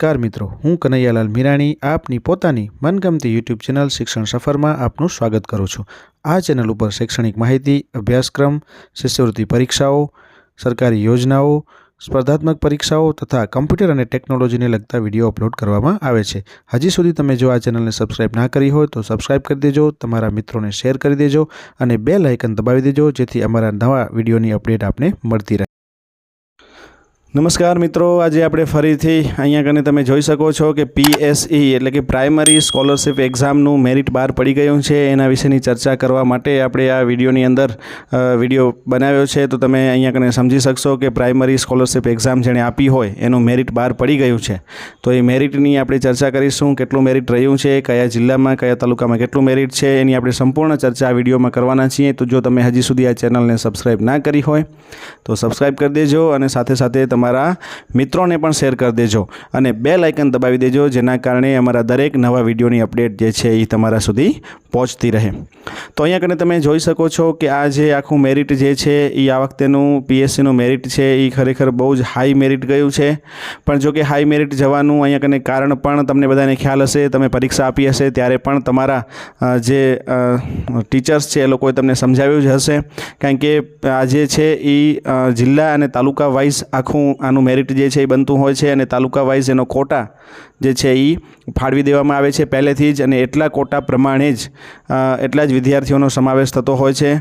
નમસ્કાર મિત્રો, હું કનૈયાલાલ મીરાણી આપની પોતાની મનગમતી યુટ્યુબ ચેનલ શિક્ષણ સફરમાં આપનું સ્વાગત કરું છું। આ ચેનલ ઉપર શૈક્ષણિક માહિતી, અભ્યાસક્રમ, શિષ્યવૃત્તિ પરીક્ષાઓ, સરકારી યોજનાઓ, સ્પર્ધાત્મક પરીક્ષાઓ તથા કમ્પ્યુટર અને ટેકનોલોજીને લગતા વિડીયો અપલોડ કરવામાં આવે છે। હજી સુધી તમે જો આ ચેનલને સબસ્ક્રાઇબ ના કરી હોય તો સબસ્ક્રાઇબ કરી દેજો, તમારા મિત્રોને શેર કરી દેજો અને બેલ આઇકન દબાવી દેજો જેથી અમારા નવા વિડીયોની અપડેટ આપને મળતી રહે। નમસ્કાર મિત્રો, આજે આપણે ફરીથી અહીંયા કને તમે જોઈ શકો છો કે PSE એટલે કે પ્રાઇમરી સ્કોલરશિપ એક્ઝામનું મેરિટ બહાર પડી ગયું છે। એના વિશેની ચર્ચા કરવા માટે આપણે આ વિડીયોની અંદર વિડીયો બનાવ્યો છે। તો તમે અહીંયા કને સમજી શકશો કે પ્રાઇમરી સ્કોલરશિપ એક્ઝામ જેણે આપી હોય એનું મેરિટ બહાર પડી ગયું છે। તો એ મેરિટની આપણે ચર્ચા કરીશું, કેટલું મેરિટ રહ્યું છે, કયા જિલ્લામાં, કયા તાલુકામાં કેટલું મેરિટ છે, એની આપણે સંપૂર્ણ ચર્ચા આ વિડીયોમાં કરવાના છીએ। તો જો તમે હજી સુધી આ ચેનલને સબસ્ક્રાઇબ ના કરી હોય તો સબસ્ક્રાઇબ કરી દેજો અને સાથે સાથે તમારા મિત્રોને પણ શેર કરી દેજો અને બેલ આઇકન દબાવી દેજો, જેના કારણે અમારા દરેક નવા વિડીયોની અપડેટ જે છે એ તમારા સુધી પહોંચતી રહે। તો અહીંયા કને તમે જોઈ શકો છો કે આ જે આખું મેરિટ જે છે એ આ વખતેનું PSCનું મેરિટ છે એ ખરેખર બહુ જ હાઈ મેરિટ ગયું છે। પણ જો કે હાઈ મેરિટ જવાનું અહીંયા કને કારણ પણ તમને બધાને ખ્યાલ હશે, તમે પરીક્ષા આપી હશે ત્યારે પણ તમારા જે ટીચર્સ છે એ લોકોએ તમને સમજાવ્યું જ હશે, કારણ કે આ જે છે એ જિલ્લા અને તાલુકા વાઇઝ આખું આનું મેરિટ જે છે એ બનતું હોય છે અને તાલુકા વાઇઝ એનો કોટા જે છે એ ફાળવી દેવામાં આવે છે પહેલેથી જ, અને એટલા કોટા પ્રમાણે જ એટલા જ વિદ્યાર્થીઓનો સમાવેશ થતો હોય છે।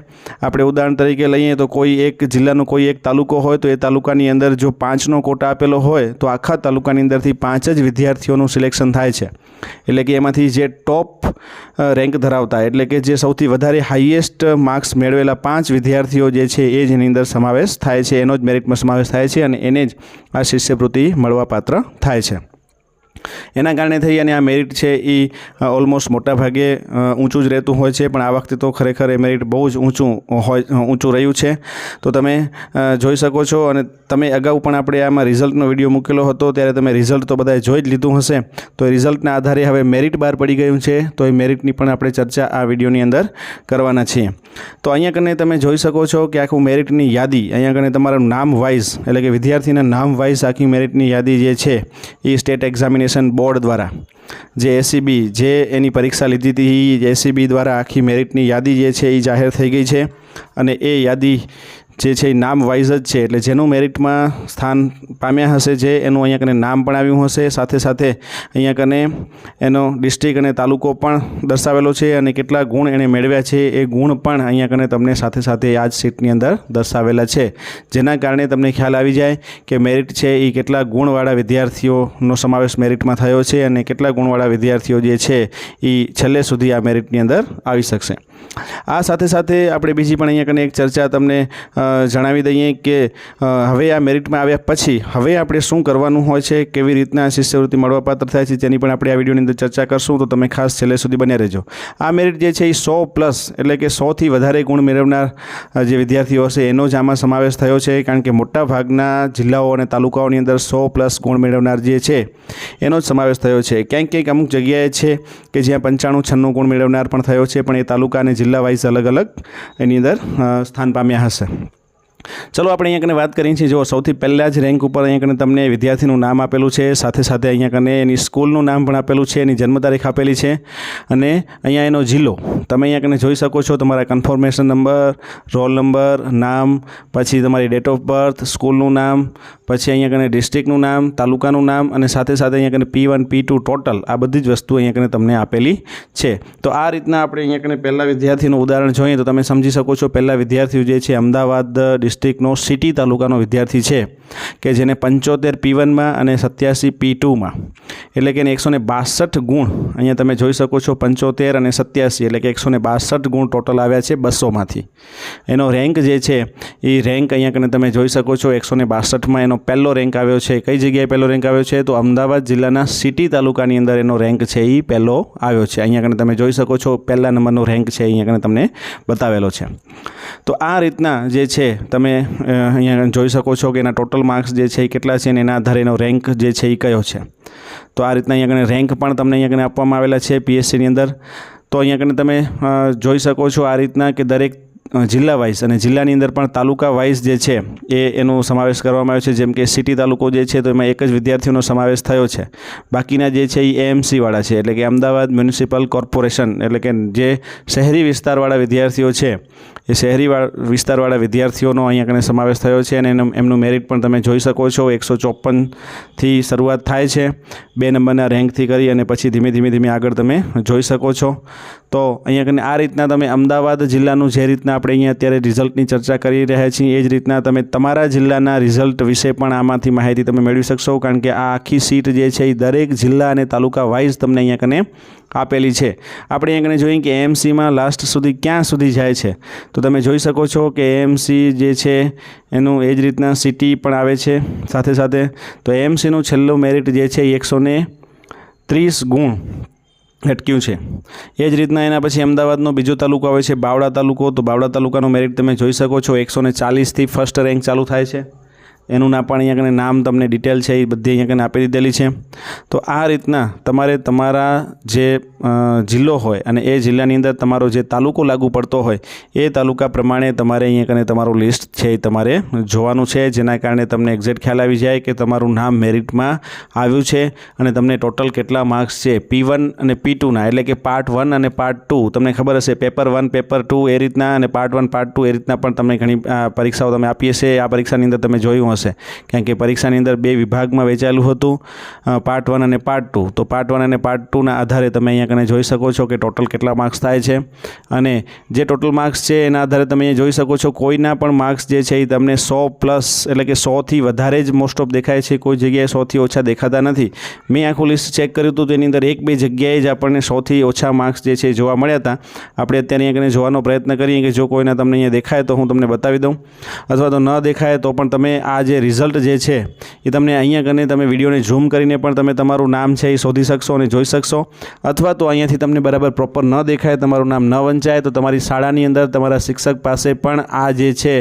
આપણે ઉદાહરણ તરીકે લઈએ તો કોઈ એક જિલ્લાનો કોઈ એક તાલુકો હોય તો એ તાલુકાની અંદર જો 5નો કોટા આપેલો હોય તો આખા તાલુકાની અંદરથી 5 જ વિદ્યાર્થીઓનું સિલેક્શન થાય છે। એટલે કે એમાંથી જે ટોપ રેન્ક ધરાવતા એટલે કે જે સૌથી વધારે હાઈએસ્ટ માર્ક્સ મેળવેલા 5 વિદ્યાર્થીઓ જે છે એ જ એની અંદર સમાવેશ થાય છે, એનો જ મેરિટમાં સમાવેશ થાય છે અને એને જ આ શિષ્યવૃત્તિ મળવાપાત્ર થાય છે। એના કારણે થઈ અને આ મેરિટ છે એ ઓલમોસ્ટ મોટા ભાગે ઊંચું જ રહેતું હોય છે, પણ આ વખતે તો ખરેખર એ મેરિટ બહુ જ ઊંચું રહ્યું છે। તો તમે જોઈ શકો છો અને તમે અગાઉ પણ આપણે આમાં રિઝલ્ટનો વિડીયો મૂકેલો હતો ત્યારે તમે રિઝલ્ટ તો બધાએ જોઈ જ લીધું હશે। તો એ રિઝલ્ટના આધારે હવે મેરિટ બહાર પડી ગયું છે, તો એ મેરિટની પણ આપણે ચર્ચા આ વિડીયોની અંદર કરવાના છીએ। તો અહીંયા કને તમે જોઈ શકો છો કે આખું મેરિટની યાદી, અહીંયા કને તમારું નામ વાઇઝ એટલે કે વિદ્યાર્થીના નામ વાઇઝ આખી મેરિટની યાદી જે છે એ સ્ટેટ એક્ઝામિનેશન બોર્ડ દ્વારા જે SEB જે એની પરીક્ષા લીધી હતી એ SEB દ્વારા આખી મેરિટની યાદી જે છે એ જાહેર થઈ ગઈ છે અને એ યાદી જે છે એ નામ વાઇઝ જ છે, એટલે જેનું મેરિટમાં સ્થાન પામ્યા હશે જે એનું અહીંયા કને નામ પણ આવ્યું હશે, સાથે સાથે અહીંયા કને એનો ડિસ્ટ્રિક્ટ અને તાલુકો પણ દર્શાવેલો છે અને કેટલા ગુણ એણે મેળવ્યા છે એ ગુણ પણ અહીંયા કને તમને સાથે સાથે આ જ શીટની અંદર દર્શાવેલા છે, જેના કારણે તમને ખ્યાલ આવી જાય કે મેરિટ છે એ કેટલા ગુણવાળા વિદ્યાર્થીઓનો સમાવેશ મેરિટમાં થયો છે અને કેટલા ગુણવાળા વિદ્યાર્થીઓ જે છે એ છેલ્લે સુધી આ મેરિટની અંદર આવી શકશે। આ સાથે સાથે આપણે બીજી પણ અહીંયા કને એક ચર્ચા તમને જણાવી દઈએ કે હવે આ મેરિટમાં આવ્યા પછી હવે આપણે શું કરવાનું હોય છે, કેવી રીતના શિષ્યવૃત્તિ મળવાપાત્ર થાય છે તેની પણ આપણે આ વિડીયોની અંદર ચર્ચા કરશું, તો તમે ખાસ છેલ્લે સુધી બન્યા રહેજો। આ મેરિટ જે છે એ 100+ એટલે કે 100થી વધારે ગુણ મેળવનાર જે વિદ્યાર્થીઓ હશે એનો જ આમાં સમાવેશ થયો છે, કારણ કે મોટા ભાગના જિલ્લાઓ અને તાલુકાઓની અંદર 100+ ગુણ મેળવનાર જે છે એનો જ સમાવેશ થયો છે। ક્યાંક અમુક જગ્યાએ છે કે જ્યાં 95-96 ગુણ મેળવનાર પણ થયો છે, પણ એ તાલુકા અને જિલ્લા વાઇઝ અલગ અલગ એની અંદર સ્થાન પામ્યા હશે। ચલો આપણે અહીંયા કને વાત કરીએ છીએ। જો સૌથી પહેલાં જ રેન્ક ઉપર અહીંયા કને તમને વિદ્યાર્થીનું નામ આપેલું છે, સાથે સાથે અહીંયા કને એની સ્કૂલનું નામ પણ આપેલું છે, એની જન્મ તારીખ આપેલી છે અને અહીંયા એનો જિલ્લો તમે અહીંયા કને જોઈ શકો છો, તમારા કન્ફર્મેશન નંબર, રોલ નંબર, નામ, પછી તમારી ડેટ ઓફ બર્થ, સ્કૂલનું નામ, પછી અહીંયા કને ડિસ્ટ્રિક્ટનું નામ, તાલુકાનું નામ અને સાથે સાથે અહીંયા કને P1 P2 ટોટલ આ બધી જ વસ્તુ અહીંયા કને તમને આપેલી છે। તો આ રીતના આપણે અહીંયા કને પહેલાં વિદ્યાર્થીનું ઉદાહરણ જોઈએ તો તમે સમજી શકો છો, પહેલાં વિદ્યાર્થી જે છે અમદાવાદ ડિસ્ટ્રિક્ટનો સિટી તાલુકાનો વિદ્યાર્થી છે કે જેને 75 P1માં અને 87 P2માં એટલે કે 162 ગુણ અહીંયા તમે જોઈ શકો છો, 75 અને 87 એટલે કે 162 ગુણ ટોટલ આવ્યા છે 200માંથી। એનો રેન્ક જે છે એ રેન્ક અહીંયા કને તમે જોઈ શકો છો 162માં એનો પહેલો રેન્ક આવ્યો છે। કઈ જગ્યાએ પહેલો રેન્ક આવ્યો છે? તો અમદાવાદ જિલ્લાના સિટી તાલુકાની અંદર એનો રેન્ક છે એ પહેલો આવ્યો છે। અહીંયા કને તમે જોઈ શકો છો પહેલા નંબરનો રેન્ક છે અહીંયા કને તમને બતાવેલો છે। તો આ રીતના જે છે તમે અહીંયા જોઈ શકો છો કે એના ટોટલ માર્ક્સ જે છે એ કેટલા છે અને એના આધારે એનો રેન્ક જે છે એ કયો છે। તો આ રીતના અહીંયા કને રેન્ક પણ તમને અહીંયા કને આપવામાં આવેલા છે PSCની અંદર। તો અહીંયા કને તમે જોઈ શકો છો આ રીતના કે દરેક જિલ્લા વાઇઝ અને જિલ્લાની અંદર પણ તાલુકા વાઇઝ જે છે એનો સમાવેશ કરવામાં આવ્યો છે. જેમ કે સિટી તાલુકો જે છે તો એમાં એક જ વિદ્યાર્થીઓનો સમાવેશ થયો છે. બાકીના જે છે એ એએમસીવાળા છે, એટલે કે અમદાવાદ મ્યુનિસિપલ કોર્પોરેશન, એટલે કે જે શહેરી વિસ્તારવાળા વિદ્યાર્થીઓ છે એ શહેરી વિસ્તારવાળા વિદ્યાર્થીઓનો અહીંયા કને સમાવેશ થયો છે. અને એમનું મેરિટ પણ તમે જોઈ શકો છો. 154થી શરૂઆત થાય છે, 2 નંબરના રેન્કથી કરી અને પછી ધીમે ધીમે આગળ તમે જોઈ શકો છો. તો અહીંયા કને આ રીતના તમે અમદાવાદ જિલ્લાનું જે રીતના આપણે અહીંયા અત્યારે રિઝલ્ટની ચર્ચા કરી રહ્યા છીએ એ જ રીતના તમે તમારા જિલ્લાના રિઝલ્ટ વિશે પણ આમાંથી માહિતી તમે મેળવી શકશો. કારણ કે આ આખી સીટ જે છે એ દરેક જિલ્લા અને તાલુકા વાઇઝ તમને અહીંયા કને આપેલી છે. આપણે અહીંયા કને જોઈએ કે એએમસીમાં લાસ્ટ સુધી ક્યાં સુધી જાય છે તો તમે જોઈ શકો છો કે એએમસી જે છે એનું એ જ રીતના સિટી પણ આવે છે સાથે સાથે. તો એએમસીનું છેલ્લું મેરિટ જે છે એ 130 ગુણ અટક્યું છે. એ જ રીતના એના પછી અમદાવાદનો બીજો તાલુકો આવે છે બાવળા તાલુકો. તો બાવળા તાલુકાનું મેરિટ તમે જોઈ શકો છો. 140થી ફર્સ્ટ રેન્ક ચાલુ થાય છે. એનું ના પણ અહીંયા કને નામ તમને ડિટેલ છે એ બધી અહીંયા કને આપી દીધેલી છે. તો આ રીતના તમારે તમારા જે જિલ્લો હોય અને એ જિલ્લાની અંદર તમારો જે તાલુકો લાગુ પડતો હોય એ તાલુકા પ્રમાણે તમારે અહીંયા કને તમારું લિસ્ટ છે એ તમારે જોવાનું છે, જેના કારણે તમને એક્ઝેક્ટ ખ્યાલ આવી જાય કે તમારું નામ મેરિટમાં આવ્યું છે અને તમને ટોટલ કેટલા માર્ક્સ છે P1 અને P2ના, એટલે કે પાર્ટ 1 અને પાર્ટ 2. તમને ખબર હશે પેપર 1 પેપર 2 એ રીતના અને પાર્ટ 1 પાર્ટ 2 એ રીતના પણ તમને ઘણી પરીક્ષાઓ તમે આપી હશે. આ પરીક્ષાની અંદર તમે જોયું હશે કારણ કે પરીક્ષાની અંદર 2 વિભાગમાં વહેંચાયેલું હતું, પાર્ટ 1 અને પાર્ટ 2. તો પાર્ટ 1 અને પાર્ટ 2ના આધારે તમે અહીંયા કને જોઈ શકો છો કે ટોટલ કેટલા માર્ક્સ થાય છે. અને જે ટોટલ માર્ક્સ છે એના આધારે તમે અહીંયા જોઈ શકો છો કોઈના પણ માર્ક્સ જે છે એ તમને 100+, એટલે કે 100થી વધારે જ મોસ્ટ ઓફ દેખાય છે. કોઈ જગ્યાએ 100થી ઓછા દેખાતા નથી. મેં આખું લિસ્ટ ચેક કર્યું હતું, તેની અંદર 1-2 જગ્યાએ જ આપણને 100થી ઓછા માર્ક્સ જે છે જોવા મળ્યા હતા. આપણે અત્યારે અહીંયા કને જોવાનો પ્રયત્ન કરીએ કે જો કોઈના તમને અહીંયા દેખાય તો હું તમને બતાવી દઉં, અથવા તો ન દેખાય તો પણ તમે આ જે રિઝલ્ટ જે છે એ તમને અહીંયા કને તમે વિડીયોને ઝૂમ કરીને પણ તમે તમારું નામ છે એ શોધી શકશો અને જોઈ શકશો. અથવા તો અહીંયાથી તમને બરાબર પ્રોપર ન દેખાય, તમારું નામ ન વંચાય તો તમારી શાળાની અંદર તમારા શિક્ષક પાસે પણ આ જે છે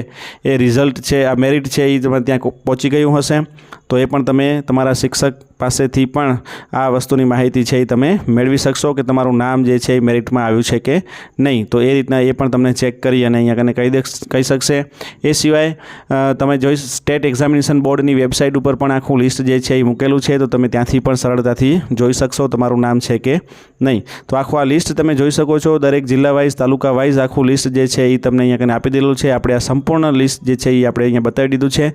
એ રિઝલ્ટ છે, આ મેરિટ છે એ તમારે ત્યાં પહોંચી ગયું હશે. તો એ પણ તમે તમારા શિક્ષક પાસેથી પણ આ વસ્તુની માહિતી છે એ તમે મેળવી શકશો કે તમારું નામ જે છે એ મેરિટમાં આવ્યું છે કે નહીં. તો એ રીતના એ પણ તમને ચેક કરી અને અહીંયા કને કહી શકશે. એ સિવાય તમે જોઈ સ્ટેટ એક્ઝામિનેશન બોર્ડની વેબસાઇટ ઉપર પણ આખું લિસ્ટ જે છે એ મૂકેલું છે, તો તમે ત્યાંથી પણ સરળતાથી જોઈ શકશો તમારું નામ છે કે નહીં. તો આખું આ લિસ્ટ તમે જોઈ શકો છો. દરેક જિલ્લા વાઇઝ તાલુકા વાઇઝ આખું લિસ્ટ જે છે એ તમને અહીંયા કને આપી દીધેલું છે. આપણે આ સંપૂર્ણ લિસ્ટ જે છે એ આપણે અહીંયા બતાવી દીધું છે.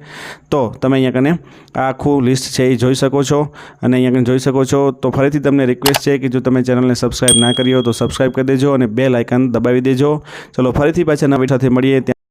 તો તમે અહીંયા કને આખું લિસ્ટ છે એ જોઈ શકો છો અને અહીંયા જોઈ શકો છો. તો ફરીથી તમને રિક્વેસ્ટ છે કે જો તમે ચેનલને સબસ્ક્રાઈબ ના કરી હોય તો સબસ્ક્રાઈબ કરી દેજો અને બેલ આઇકન દબાવી દેજો. ચલો ફરીથી પાછા નવા વિડીયો સાથે મળીએ.